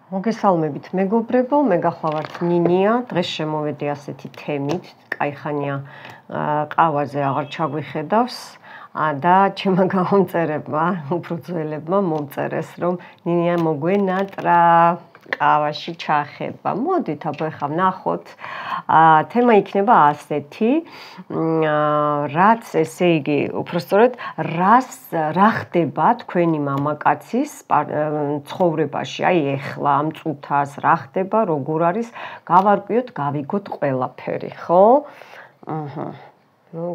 მოგესალმებით მეგობრებო, მე გახლავართ ნინია. დღეს შემოვედი ასეთი თემით, კაიხანია ყავაზე აღარ ჩაგვიხედავს და ჩემმა გამომწერებმა, უფრო ძველებმა მომწერეს, რომ ნინია მოგვენატრა ყავაში ჩახედვა. მოდით აბა ახლა ვნახოთ. თემა იქნება ასეთი, რაც ესე იგი, უბრალოდ რა ხდება თქვენი მამაკაცის ცხოვრებაში, აი ეხლა ამ წუთას რა ხდება, როგორ არის, გავარკვიოთ, გავიგოთ ყველაფერი, ხო?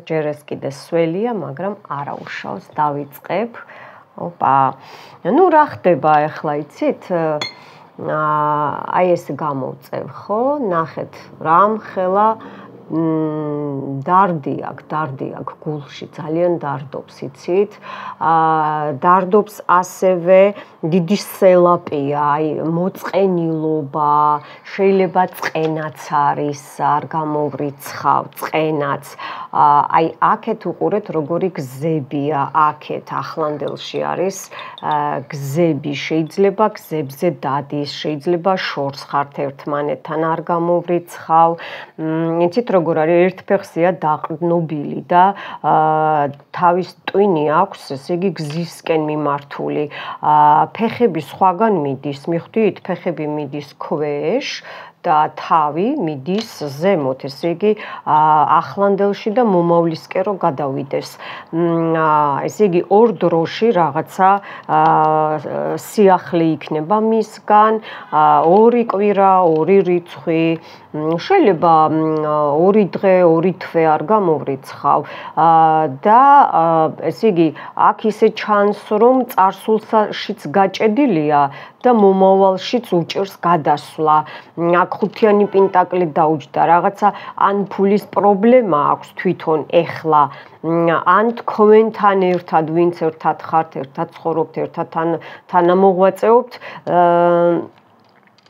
ჯერ ეს კიდე სველია, მაგრამ არა უშავს, დავიწყებ. ოპა. რა ხდება ახლა, იცით? აი ეს გამოვწევ, ხო? ნახეთ, რამხელა დარდი აქვს გულში, ძალიან დარდობს, იცით? დარდობს ასევე დიდი სელაპია, აი მოწყენილობა, შეიძლება წყენაც არის, არ გამოვრიცხავ, წყენაც. აი აქეთ უყურეთ როგორი გზებია, აქეთ ახლანდელში არის გზები, შეიძლება გზებზე დადის, შეიძლება შორს ხართ ერთმანეთთან, არ გამოვრიცხავ. იცით როგორ არის, ერთ ფეხზეა დაყრდნობილი და თავის ტვინი აქვს, ესე იგი გზისკენ მიმართული. ფეხები სხვაგან მიდის, მიხვდით? ფეხები მიდის ქვეშ და თავი მიდის ზემოთ, ესე იგი ახლანდელში და მომავლისკენ რო გადავიდეს. ესე იგი ორ დროში რაღაცა სიახლე იქნება მისგან, ორი კვირა, ორი რიცხვი, შეიძლება ორი დღე, ორი თვე არ გამოვრიცხავ და ესე იგი აქ ისე ჩანს, რომ წარსულშიც გაჭედილია და მომავალშიც უჭერს გადასვლა. აქ ხუთიანი პენტაკლი დაუჯდა, რაღაცა ან ფულის პრობლემა აქვს თვითონ ეხლა, ან თქვენთან ერთად, ვინც ერთად ხართ, ერთად ცხოვრობთ, ერთად თანამოღვაწეობთ,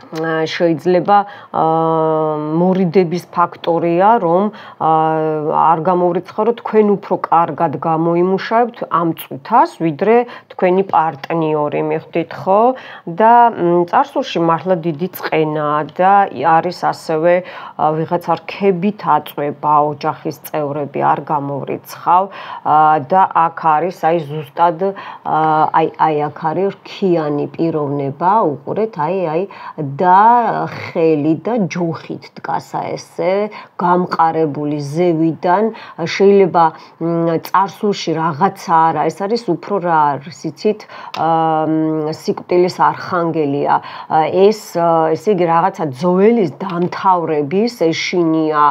შეიძლება მორიდების ფაქტორია, რომ არ გამოვრიცხავთ, თქვენ უფრო კარგად გამოიმუშავებთ ამ წუთას, ვიდრე თქვენი პარტნიორი, მიხვდით ხო? და წარსულში მართლა დიდი წყენაა და არის ასევე ვიღაცა რქებით აწვება, ოჯახის წევრები არ გამოვრიცხავ და აქ არის აი ზუსტად აი აქ არის რქიანი პიროვნება, უყურეთ, აი და ხელი და ჯოხით დგას ესე გამყარებული ზევიდან, შეიძლება წარსულში რაღაცა არა, ეს არის უფრო რა არის, იცით? სიკვდილის არხანგელია. ეს ესე იგი რაღაცა ძველის დამთავრების ეშინია,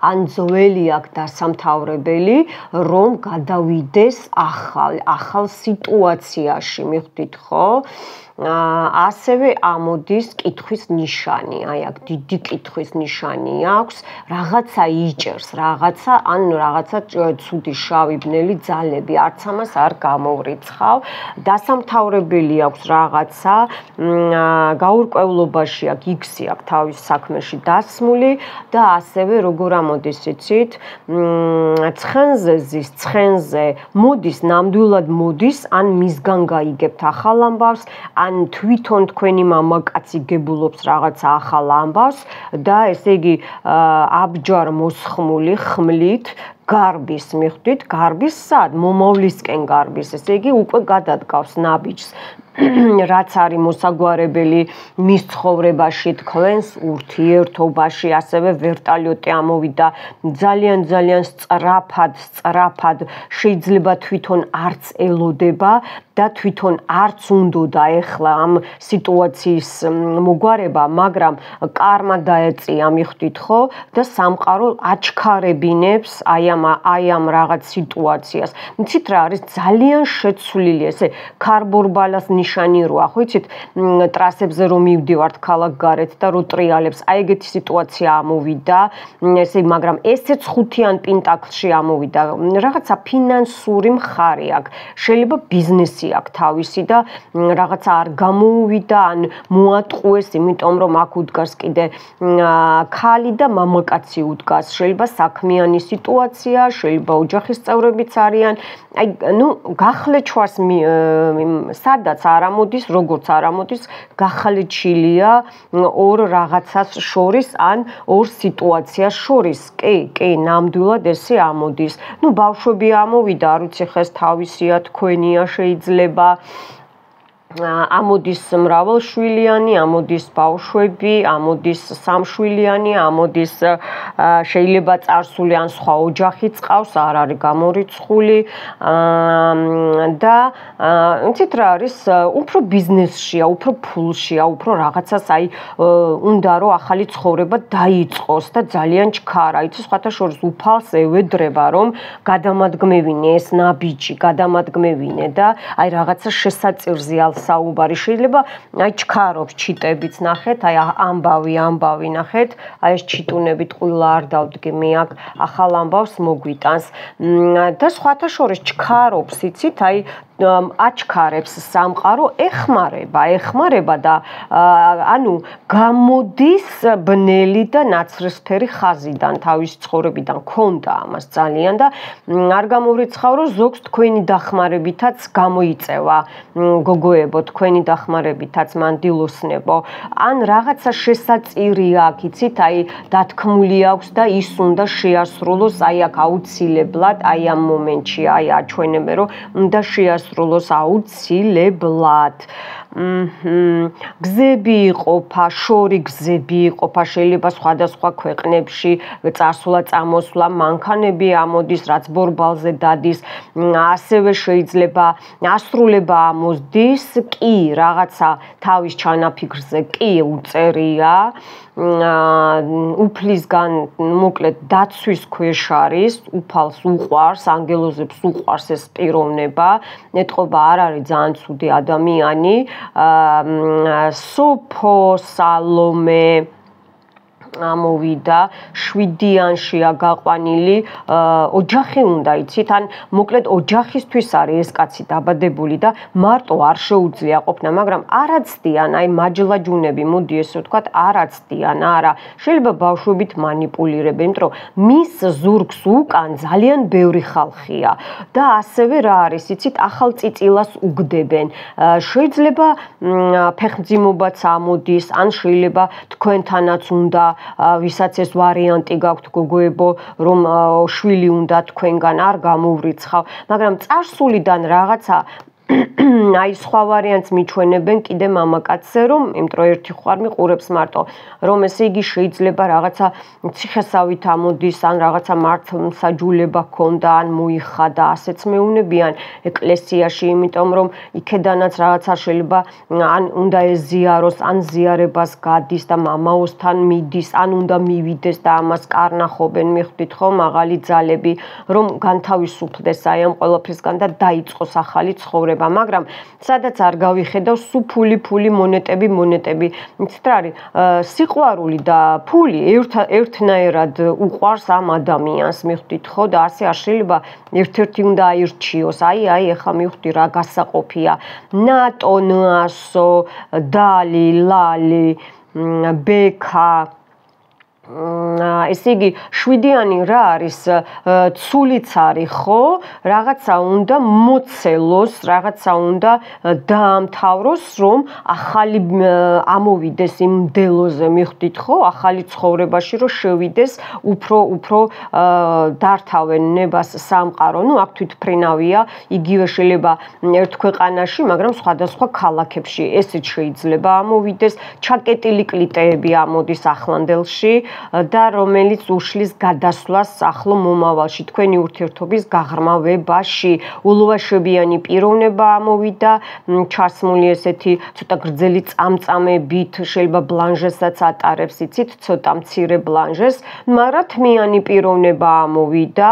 ან ძველი აქვს დასამთავრებელი, რომ გადავიდეს ახალ სიტუაციაში, მიხვდით ხო? ასევე ამოდის კითხვის ნიშანი, აი აქ დიდი კითხვის ნიშანი აქვს, რაღაცა იჭერს, ან რაღაცა ცუდი შავი ბნელი ძალები, არც ამას არ გამოვრიცხავ. დასამთავრებელი აქვს რაღაცა, გაურკვევლობაში აქვს, იქსი აქვს თავის საქმეში დასმული და ასევე როგორ ამოდის, იცით? ცხენზე ზის, ცხენზე მოდის, ნამდვილად მოდის, ან მისგან გაიგებთ ახალ ამბავს, ან თვითონ თქვენი მამაკაცი გებულობს რაღაცა ახალ ამბავს და ესე იგი აბჯარ მოსხმული ხმლით გარბის, მიხვდით? გარბის სად? მომავლისკენ გარბის, ესე იგი უკვე გადადგავს ნაბიჯს. რაც არის მოსაგვარებელი მის ცხოვრებაში, თქვენს ურთიერთობაში, ასევე ვერტალიოტი ამოვიდა ძალიან სწრაფად, შეიძლება თვითონ არც ელოდება და თვითონ არც უნდოდა ეხლა ამ სიტუაციის მოგვარება, მაგრამ კარმა დაეწია, მიხვდით ხო? და სამყარო აჩქარებინებს აი ამ რაღაც სიტუაციას. იცით რა არის ძალიან შეცვლილი ესე ქარბორბალას ნიშანი როა, ხო იცით? ტრასებზე რომ მივდივართ ქალაქ გარეთ და რო ტრიალებს, აი ეგეთი სიტუაცია ამოვიდა, ესე მაგრამ ესეც ხუთიან პენტაკლში ამოვიდა. რაღაცა ფინანსური მხარე აქვს. შეიძლება ბიზნესი აქვს თავისი და რაღაცა არ გამოუვიდა, ან მოატყუეს, იმიტომ რომ აქ უდგას კიდე ქალი და მამაკაცი უდგას. შეიძლება საქმიანი სიტუაცია სიტუაცია, შეიძლება ოჯახის წევრებიც არიან. აი, ნუ გახლეჩვას სადაც არ ამოდის, როგორც არ ამოდის, გახლეჩილია ორ რაღაცას შორის ან ორ სიტუაციას შორის. კი, ნამდვილად ესე ამოდის. ნუ ბავშვები ამოვიდა, არ ვიცი ხეს თავისია, თქვენია შეიძლება. ამოდის მრავალშვილიანი, ამოდის ბავშვები, ამოდის სამშვილიანი, ამოდის შეიძლება წარსული ან სხვა ოჯახიც ყავს, არ არის გამორიცხული და იცით რა არის, უფრო ბიზნესშია, უფრო ფულშია, უფრო რაღაცას აი უნდა რომ ახალი ცხოვრება დაიწყოს და ძალიან ჩქარა. იცი სხვათა შორის უფალს ევედრება რომ გადამადგმევინე ეს ნაბიჯი, გადამადგმევინე და აი რაღაცა შესაწირზე საუბარი შეიძლება აი ჩქარობს ჩიტებიც ნახეთ აი ამბავი ნახეთ აი ეს ჩიტუნებით ყვილა არ დავდგე მე აქ ახალ ამბავს მოგვიტანს და სხვათა შორის ჩქარობს იცით აი აჩქარებს სამყარო ეხმარება და ანუ გამოდის ბნელი და ნაცრისფერი ხაზიდან თავის ცხოვრებიდან ქონდა ამას ძალიან და არ გამოვრიცხავ რომ ზოგს თქვენი დახმარებითაც გამოიწევა გოგოებო თქვენი დახმარებითაც მანდილოსნებო ან რაღაცა შესაწირი აქვს იცით აი დათქმული აქვს და ის უნდა შეასრულოს აი აქ აუცილებლად აი ამ მომენტში აი აჩვენებე რომ უნდა შეასრულოს აუცილებლად გზები იყოფა, შორი გზები იყოფა, შეიძლება სხვადასხვა ქვეყნებში წასვლა-წამოსვლა, მანქანები ამოდის, რაც ბორბალზე დადის, ასევე შეიძლება ასრულება ამოდის, კი, რაღაცა თავის ჩანაფიქრზე კი უწერია, უფლისგან მოკლედ დაცვის ქვეშ არის, უფალს უყვარს, ანგელოზებს უყვარს ეს პიროვნება, ეტყობა არ არის ძალიან ცუდი ადამიანი, სოფო სალომე ამოვიდა 7-იანშია გაყვანილი ოჯახი უნდა იცით ან მოკლედ ოჯახისთვის არის ეს კაცი დაბადებული და მარტო არ შეუძლია ყოფნა მაგრამ არაცდიან აი მაჯლაჯუნები მოდი ესე ვთქვათ არაცდიან არა შეიძლება ბავშვებით манипуლირებენ იმიტომ რომ მის ზურგს უკან ძალიან ბევრი ხალხია და ასევე რა არის იცით ახალ წიწილას უგდებენ შეიძლება ფეხმძიმობაც ამოდის ან შეიძლება თქვენთანაც უნდა ვისაც ეს ვარიანტი გაქვთ გოგოებო რომ შვილი უნდა თქვენგან არ გამოვრიცხავ მაგრამ წარსულიდან რაღაცა აი სხვა ვარიანტს მიჩვენებენ კიდე მამაკაცზე რომ იმიტომ რომ ერთი ხوار მიყურებს მარტო რომ ესე იგი შეიძლება რაღაცა ციხესავით ამოდის ან რაღაცა მართლმსაჯულება ქონდა ან მოიხადა ასეც მეუნებიან ეკლესიაში იმიტომ რომ იქედანაც რაღაცა შეიძლება ან უნდა ეზიაროს ან ზიარებას გადის და მამაოსთან მიდის ან უნდა მივიდეს და ამას კარნახობენ მიხვდით ხო მაღალი ძალები რომ განთავისუფლდეს აი ამ ყველაფრისგან და დაიწყოს ახალი ცხოვრება მაგრამ სადაც არ გავიხედავ ფული მონეტები იცით რა არის სიყვარული და ფული ერთნაირად უყვარს ამ ადამიანს მიხვდით ხო და ასე არ შეიძლება ერთ-ერთი უნდა აირჩიოს აი ეხლა მიხვდი რა გასაყოფია ნატო ნასო დალი ლალი ბექა ესე იგი 7-იანი რა არის ცულიც არის ხო რაღაცა უნდა მოცელოს რაღაცა უნდა დაამთავროს რომ ახალი ამოვიდეს იმ მდელოზე მიხვდით ხო ახალი ცხოვრებაში რომ შევიდეს უფრო დართავენ ნებას სამყარო ნუ აქ თვითფრინავია იგივე შეიძლება ერთ ქვეყანაში მაგრამ სხვადასხვა ქალაქებში ესეც შეიძლება ამოვიდეს ჩაკეტილი კლიტეები ამოდის ახლანდელში და რომელიც უშლის გადასვლას ახლო მომავალში თქვენი ურთიერთობის გაღრმავებაში ულუაშებიანი პიროვნება ამოვიდა ჩასმული ესეთი ცოტა გრძელი წამწამებით შეიძლება ბლანჟესაც ატარებს იცით ცოტა მცირე ბლანჟეს მაგრამ თმიანი პიროვნება ამოვიდა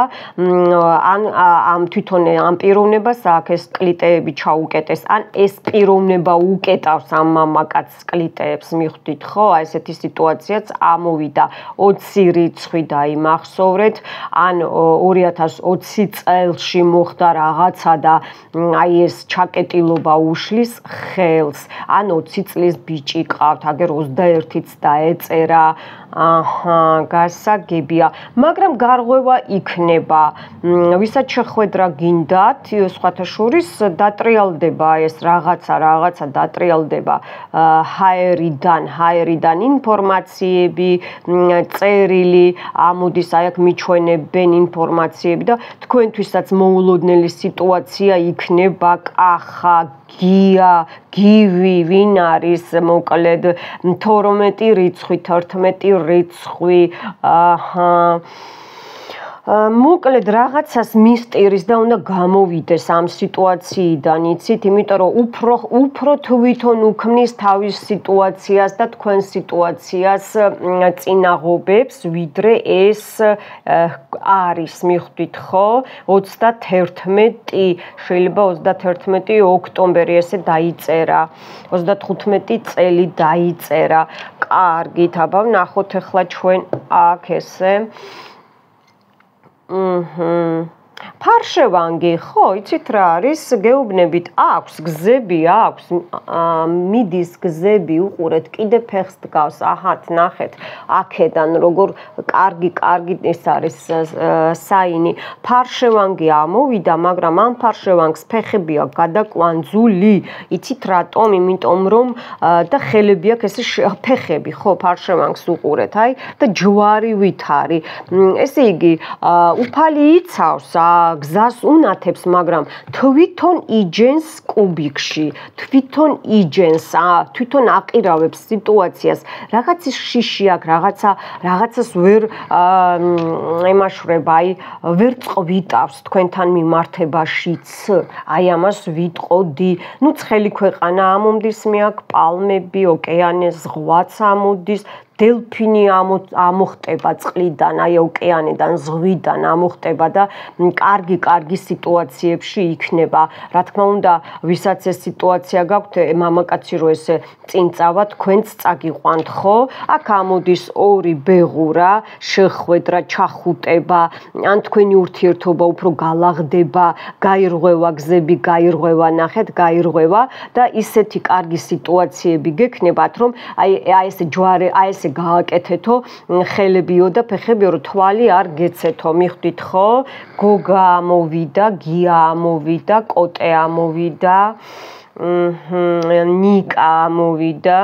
ან თვითონ ამ პიროვნებას აქ ეს კლიტეები ჩაუკეტეს ან ეს პიროვნება უკეტავს ამ მამაკაცს კლიტეებს მიხვდით ხო აი ესეთი სიტუაციაც ამოვიდა 20 რიცხვი დაიმახსოვრეთ, ან 2020 წელში მოხდა რაღაცა და აი ეს ჩაკეტილობა უშლის ხელს, ან 20 წლის ბიჭი ყავთ, აგერ 21-იც დაეწერა, გასაგებია, მაგრამ გარღვევა იქნება, ვისაც შეხვედრა გინდათ, სხვათა შორის დატრიალდება ეს რაღაცა დატრიალდება ჰაერიდან ინფორმაციები, წერილი, ამოდის აი აქ მიჩვენებენ ინფორმაციები და თქვენთვისაც მოულოდნელი სიტუაცია იქნება კახა, გია, გივი, ვინ არის, მოკლედ 12 რიცხვი, 11 რიცხვი, მოკლედ რაღაცას მისტერის და უნდა გამოვიდეს ამ სიტუაციიდან, იცით, იმიტომ რომ უფრო თვითონ უქმნის თავის სიტუაციას და თქვენ სიტუაციას წინაღობებს, ვიდრე ეს არის, მიხვდით ხო? 31 შეიძლება 31 ოქტომბერი ესე დაიწერა, 35 წელი დაიწერა. კარგით, აბა ვნახოთ ახლა ჩვენ აქ ესე. ფარშევანგი, ხო, იცით რა არის, გეუბნებით, აქვს გზები, აქვს, მიდის გზები, უყურეთ, კიდე ფეხს დგავს, აჰათ, ნახეთ, აქედან როგორ კარგი ის არის საინი. ფარშევანგი ამოვიდა, მაგრამ ამ ფარშევანგს ფეხები აქვს გადაკვანძული, იცით რატომ? იმიტომ რომ და ხელები აქვს ესე ფეხები, ხო, ფარშევანგს უყურეთ, აი, და ჯვარივით არის. ესე იგი, უფალი იცავს გზას უნათებს, მაგრამ თვითონ იჯენს კუბიკში, თვითონ იჯენს, თვითონ აყირავებს სიტუაციას. რაღაცის შიში აქვს, რაღაცას ვერ ემაშვრება, აი, ვერ წვიტავს თქვენთან მიმართებაშიც. აი ამას ვიტყოდი. ნუ ცხელი ქვეყანა ამომდის, მე აქ პალმები, ოკეანე, ზღვაც ამოდის. დელფინი ამოხტება წყლიდან, აი ოკეანიდან, ზღვიდან ამოხტება და კარგი სიტუაციებში იქნება. რა თქმა უნდა, ვისაც ეს სიტუაცია გაქვთ, მამაკაცი რო ესე წინ წავა, თქვენც წაგიყვანთ, ხო? აქ ამოდის ორი ბეღურა, შეხვედრა, ჩახუტება, ან თქვენი ურთიერთობა უფრო galagdeba, გაირღვევა გზები, გაირღვევა, ნახეთ, გაირღვევა და ისეთი კარგი სიტუაციები გექნებათ, რომ აი ესე ჯვარი, აი ესე გააკეთეთო ხელებიო და ფეხებიო, რომ თვალი არ გეცეთო, მიხვდით ხო? გოგა ამოვიდა, გია ამოვიდა, კოტე ამოვიდა, ნიკა ამოვიდა,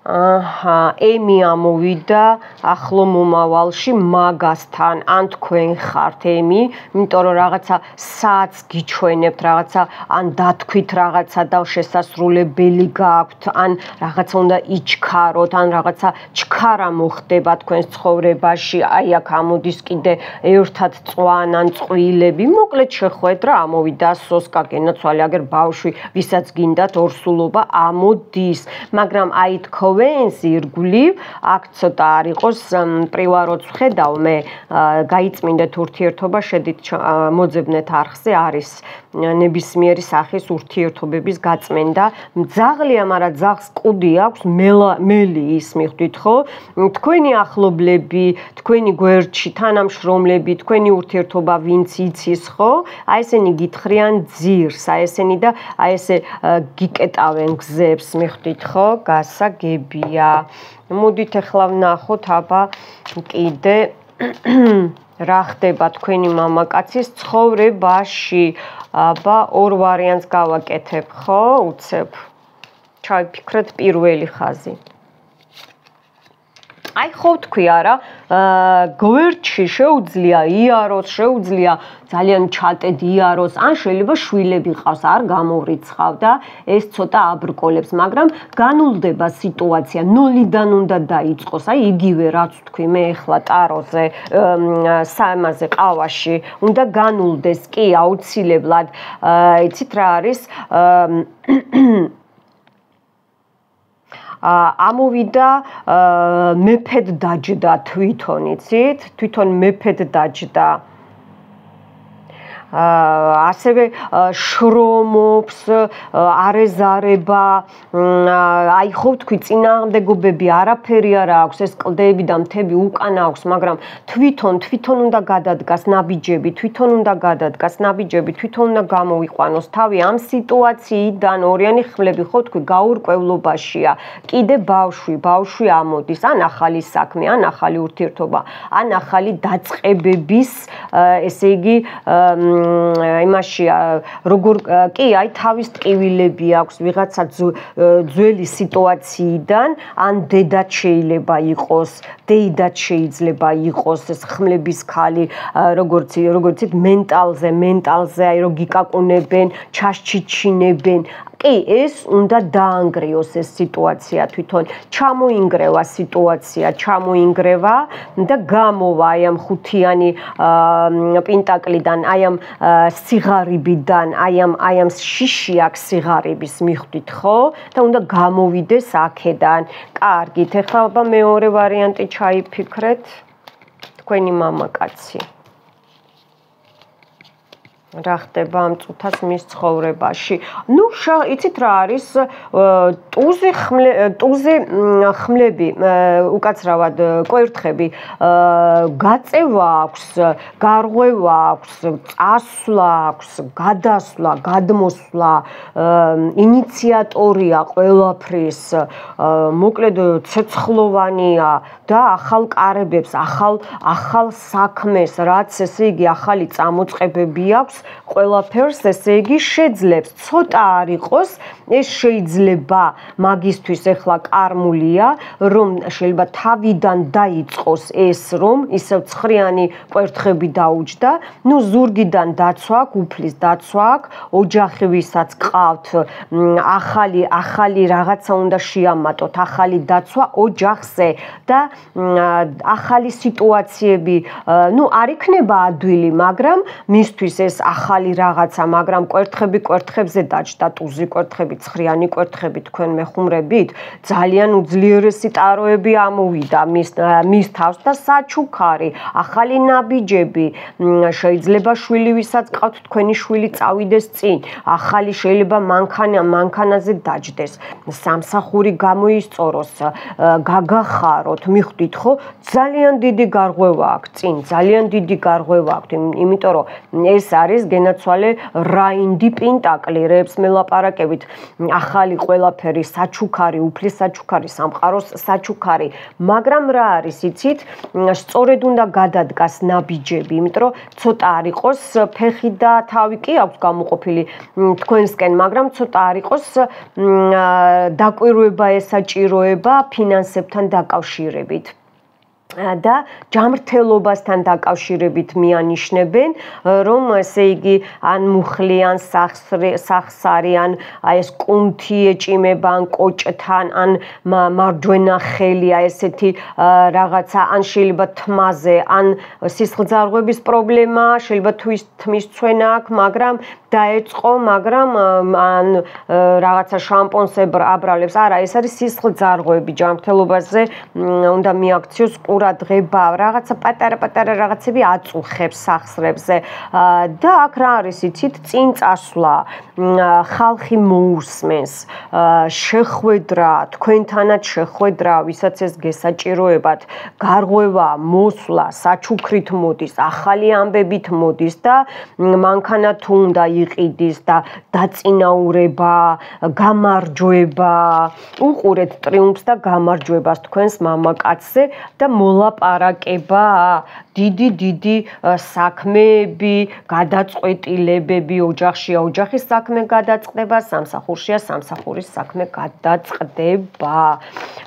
ემი ამოვიდა ახლო მომავალში მაგასთან, ან თქვენ ხართ ემი, იმიტომ რომ რაღაცა საათს გიჩვენებთ, რაღაცა ან დათქვით რაღაცა და შესასრულებელი გაქვთ, ან რაღაცა უნდა იჩქაროთ, ან რაღაცა ჩქარა მოხდება თქვენს ცხოვრებაში, აი აქ ამოდის კიდე ერთად წვან ან წვილები, მოკლედ შეხვედრა ამოვიდა, სოსკა გენაცვალე, აგერ ბავშვი, ვისაც გინდათ ორსულობა ამოდის, მაგრამ აი ვენს ირგვლივ, აქ ცოტა არ იყოს პრივაროც ვხედავ მე, გაიწმინდეთ ურთიერთობა, შედით მოძებნეთ არხზე, არის ნებისმიერი სახის ურთიერთობების გაწმენდა. ძაღლია, მაგრამ ძაღლს კუდი აქვს, მელი ის, მიხვდით ხო? თქვენი ახლობლები, თქვენი გვერდში თანამშრომლები, თქვენი ურთიერთობა ვინც იცის ხო? აი ესენი გითხრიან ძირს, აი ესენი და აი ესე გიკეტავენ გზებს, მიხვდით ხო? გასაგებია. მოდით ახლა ვნახოთ, აბა კიდე რა ხდება თქვენი მამაკაცის ცხოვრებაში. აბა ორ ვარიანტს გავაკეთებ, ხო? უცებ. ჩავიფიქრეთ პირველი ხაზი. აი ხო თქვი არა, გვერდში შეუძლია იაროს, შეუძლია ძალიან ჩატედ იაროს, ან შეიძლება შვილები ყავს, არ გამოვრიცხავ და ეს ცოტა აბრკოლებს, მაგრამ განულდება სიტუაცია, ნოლიდან უნდა დაიწყოს, აი იგივე რაც თქვი მე ახლა ტაროზე, სამაზე ყავაში, უნდა განულდეს, კი აუცილებლად, იცით რა არის, ამოვიდა მეფედ დაჯდა თვითონ, იცით? თვითონ მეფედ დაჯდა. ასევე შრომობს, არეზარება, აი ხო თქვი წინააღმდეგობები არაფერი არ აქვს, ეს კლდეები და მთები უკან აქვს, მაგრამ თვითონ უნდა გადადგას ნაბიჯები, თვითონ უნდა გამოვიყვანოს თავი ამ სიტუაციიდან ორიანი ხმლები ხო თქვი გაურკვევლობაშია. კიდე ბავშვი ამოდის, ან ახალი საქმე, ან ახალი ურთიერთობა, ან ახალი დაწყებების, ესე იგი, იმაშია, როგორ კი, აი თავის ტკივილები აქვს ვიღაცა ძველი სიტუაციიდან, ან დედაც შეიძლება იყოს, დეიდაც შეიძლება იყოს ეს ხმლების ქალი, როგორც მენტალზე, აი რომ გიკაკუნებენ, ჩაშჩიჩინებენ. კი, ეს უნდა დაანგრიოს ეს სიტუაცია თვითონ. ჩამოინგრევა სიტუაცია, და გამოვა აი ამ ხუთიანი პენტაკლიდან, აი ამ სიღარიბიდან, აი ამ შიში აქვს სიღარიბის მიხვდით, ხო? და უნდა გამოვიდეს აქედან. კარგით, ეხლა აბა მეორე ვარიანტი ჩაიფიქრეთ. თქვენი მამაკაცი. რა ხდება ამ წუთას მის ცხოვრებაში? ნუ იცით რა არის? ტუზი ხმლები, უკაცრავად კვერთხები, გაწევა აქვს, გარღვევა აქვს, წასვლა აქვს, გადასვლა, გადმოსვლა, ინიციატორია ყველაფრის, მოკლედ ცეცხლოვანია და ახალ კარებებს, ახალ საქმეს, რაც ესე იგი ახალი წამოწყებები აქვს, ყველაფერს ესე იგი შეძლებს. ცოტა არ იყოს, ეს შეიძლება მაგისთვის ეხლა კარმულია, რომ შეიძლება თავიდან დაიწყოს ეს, რომ ისევ ცხრიანი კვერთხები დაუჯდა, ნუ ზურგიდან დაცვა აქვს, უფლის დაცვა აქვს, ოჯახი ვისაც ყავთ, ახალი რაღაცა უნდა შეამატოთ, ახალი დაცვა ოჯახზე და ახალი სიტუაციები, ნუ არ იქნება ადვილი, მაგრამ მისთვის ეს ახალი რაღაცა, მაგრამ კვერთხებზე დაჯდა, ტუზი კვერთხები, ცხრიანი კვერთხები თქვენ მეხუმრებით, ძალიან უძლიერესი ტაროები ამოვიდა მის თავს და საჩუქარი, ახალი ნაბიჯები, შეიძლება შვილი ვისაც ყავთ, თქვენი შვილი წავიდეს წინ, ახალი შეიძლება მანქანაზე დაჯდეს, სამსახური გამოისწოროს, გაგახაროთ, მიხვდით ხო? ძალიან დიდი გარღვევა აქვს წინ, ძალიან დიდი გარღვევა აქვს, იმიტომ რომ ეს არის გენაცვალე რაინდი პენტაკლი, რებს მელაპარაკებით, ახალი ყველაფერი, საჩუქარი, უფლის საჩუქარი, სამყაროს საჩუქარი, მაგრამ რა არის, იცით, სწორედ უნდა გადადგას ნაბიჯები, იმიტომ რომ ცოტა არ იყოს ფეხი და თავი კი აქვს გამოყოფილი თქვენსკენ, მაგრამ ცოტა არ იყოს დაკვირვება ესაჭიროება ფინანსებთან დაკავშირებით. და ჯანმრთელობასთან დაკავშირებით მიანიშნებენ, რომ ესე იგი ან მუხლი, ან სახსარი, ან ეს კუნთი ეჭიმება, ან კოჭთან, ან მარჯვენა ხელი, ესეთი რაღაცა, ან შეიძლება თმაზე, ან სისხლძარღვების პრობლემა, შეიძლება თმის ცვენა აქვს, მაგრამ დაეწყო, მაგრამ ან რაღაცა შამპონს აბრალებს. არა, ეს არის სისხლძარღვები, ჯანმრთელობაზე უნდა მიაქციოს ყურადღება, რაღაცა პატარა რაღაცები აწუხებს სახსრებზე. და აქ რა არის, იცით, წინ წასვლა, ხალხი მოусმენს, შეხვედრა, თქვენთანაც შეხვედრა, ვისაც ეს გესაჭიროებათ, გარღვევა, მოსვლა, საჩუქრით მოდის, ახალი ამბებით მოდის და მანქანა თუ უნდა იყიდის და დაწინაურება, გამარჯვება, უყურეთ ტრიუმფს და გამარჯვებას თქვენს მამაკაცზე და მოლაპარაკება, დიდი საქმეები, გადაწყვეტილებები, ოჯახშია ოჯახის საქმე გადაწყდება, სამსახურშია სამსახურის საქმე გადაწყდება.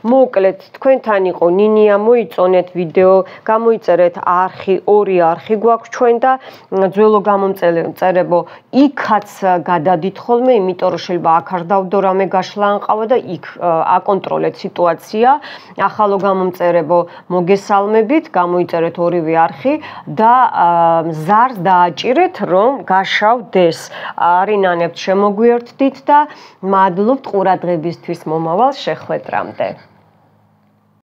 მოკლედ, თქვენთან იყო ნინია, მოიწონეთ ვიდეო, გამოიწერეთ ორი არხი გვაქვს ჩვენ და ძველო გამომწერებო იქაც გადადით ხოლმე, იმიტომ რომ შეიძლება აქ არ დავდო რამე გაშლა ანყავა და იქ აკონტროლეთ სიტუაცია. ახალო გამომწერებო მოგესალმებით, გამოიწერეთ ორივე არხი და ზარს დააჭირეთ, რომ გაშავდეს. არინანებთ შემოგვიერთდით და მადლობთ ყურადღებისთვის მომავალ შეხვედრამდე.